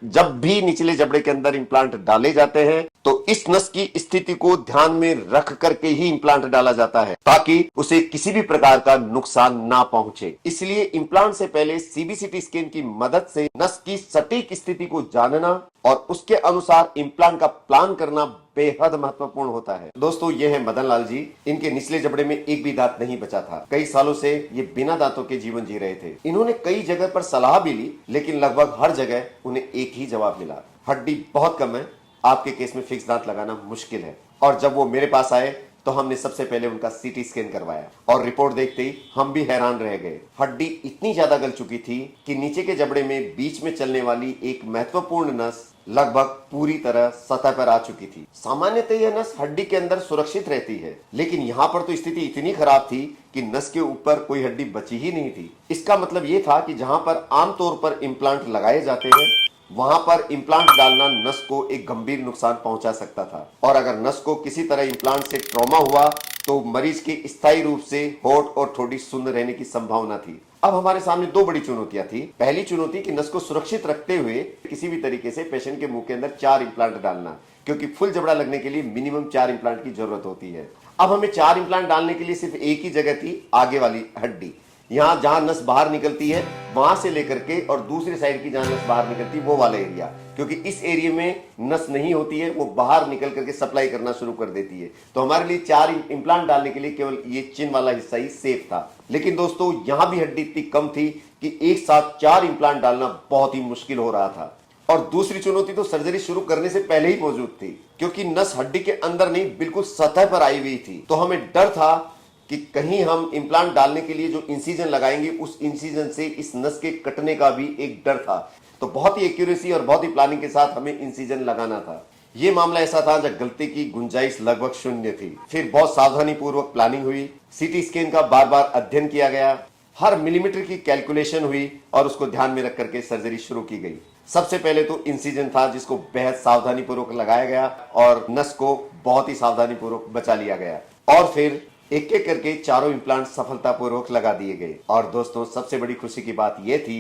जब भी निचले जबड़े के अंदर इम्प्लांट डाले जाते हैं तो इस नस की स्थिति को ध्यान में रख करके ही इम्प्लांट डाला जाता है ताकि उसे किसी भी प्रकार का नुकसान ना पहुंचे। इसलिए इम्प्लांट से पहले सीबीसीटी स्कैन की मदद से नस की सटीक स्थिति को जानना और उसके अनुसार इम्प्लांट का प्लान करना बेहद महत्वपूर्ण होता है। दोस्तों, ये है मदन लाल जी। इनके निचले जबड़े में एक भी दांत नहीं बचा था। कई सालों से ये बिना दांतों के जीवन जी रहे थे। इन्होंने कई जगह पर सलाह भी ली, लेकिन लगभग हर जगह उन्हें एक ही जवाब मिला, हड्डी बहुत कम है, आपके केस में फिक्स दांत लगाना मुश्किल है। और जब वो मेरे पास आए तो हमने सबसे पहले उनका सीटी स्कैन करवाया और रिपोर्ट देखते ही हम भी हैरान रह गए। हड्डी इतनी ज्यादा गल चुकी थी कि नीचे के जबड़े में बीच में चलने वाली एक महत्वपूर्ण नस लगभग पूरी तरह सतह पर आ चुकी थी। सामान्यतः यह नस हड्डी के अंदर सुरक्षित रहती है, लेकिन यहाँ पर तो स्थिति इतनी खराब थी कि नस के ऊपर कोई हड्डी बची ही नहीं थी। इसका मतलब ये था कि जहां पर आमतौर पर इम्प्लांट लगाए जाते हैं वहां पर इम्प्लांट डालना नस को एक गंभीर नुकसान पहुंचा सकता था, और अगर नस को किसी तरह इम्प्लांट से ट्रॉमा हुआ तो मरीज के स्थायी रूप से होठ और ठोड़ी शून्य रहने की संभावना थी। अब हमारे सामने दो बड़ी चुनौतियां थी। पहली चुनौती कि नस को सुरक्षित रखते हुए किसी भी तरीके से पेशेंट के मुंह के अंदर 4 इम्प्लांट डालना, क्योंकि फुल जबड़ा लगने के लिए मिनिमम 4 इम्प्लांट की जरूरत होती है। अब हमें 4 इम्प्लांट डालने के लिए सिर्फ एक ही जगह थी, आगे वाली हड्डी। यहाँ जहां नस बाहर निकलती है वहां से लेकर के और दूसरी साइड की जहां नस बाहर निकलती है वो वाला एरिया, क्योंकि इस एरिया में नस नहीं होती है, वो बाहर निकल करके सप्लाई करना शुरू कर देती है। तो हमारे लिए 4 इम्प्लांट डालने के लिए केवल ये चिन वाला हिस्सा ही सेफ था। लेकिन दोस्तों, यहां भी हड्डी इतनी कम थी कि एक साथ 4 इम्प्लांट डालना बहुत ही मुश्किल हो रहा था। और दूसरी चुनौती तो सर्जरी शुरू करने से पहले ही मौजूद थी, क्योंकि नस हड्डी के अंदर नहीं बिल्कुल सतह पर आई हुई थी। तो हमें डर था कि कहीं हम इम्प्लांट डालने के लिए जो इंसिजन लगाएंगे उस इंसिजन से इस नस के कटने का भी एक डर था। तो बहुत ही एक्यूरेसी और बहुत ही प्लानिंग के साथ हमें इंसिजन लगाना था। ये मामला ऐसा था जब गलती की गुंजाइश लगभग शून्य थी। फिर बहुत सावधानी पूर्वक प्लानिंग हुई, सीटी स्कैन का बार बार अध्ययन किया गया, हर मिलीमीटर की कैलकुलेशन हुई और उसको ध्यान में रख करके सर्जरी शुरू की गई। सबसे पहले तो इंसिजन था जिसको बेहद सावधानी पूर्वक लगाया गया और नस को बहुत ही सावधानी पूर्वक बचा लिया गया, और फिर एक एक करके 4 इम्प्लांट सफलतापूर्वक लगा दिए गए। और दोस्तों, सबसे बड़ी खुशी की बात यह थी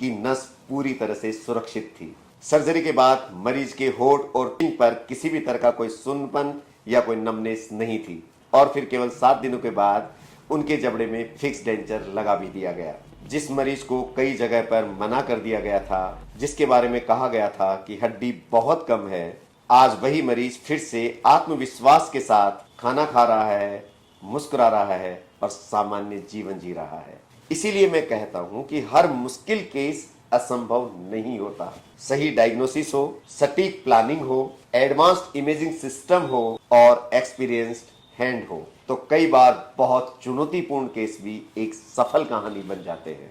कि नस पूरी तरह से सुरक्षित थी। सर्जरी के बाद मरीज के होठ और टिंग पर किसी भी तरह का कोई सुन्नपन या कोई नमनेस नहीं थी, और फिर केवल 7 दिनों के बाद उनके जबड़े में फिक्स डेंचर लगा भी दिया गया। जिस मरीज को कई जगह पर मना कर दिया गया था, जिसके बारे में कहा गया था कि हड्डी बहुत कम है, आज वही मरीज फिर से आत्मविश्वास के साथ खाना खा रहा है, मुस्कुरा रहा है और सामान्य जीवन जी रहा है। इसीलिए मैं कहता हूं कि हर मुश्किल केस असंभव नहीं होता। सही डायग्नोसिस हो, सटीक प्लानिंग हो, एडवांस्ड इमेजिंग सिस्टम हो और एक्सपीरियंस्ड हैंड हो तो कई बार बहुत चुनौतीपूर्ण केस भी एक सफल कहानी बन जाते हैं।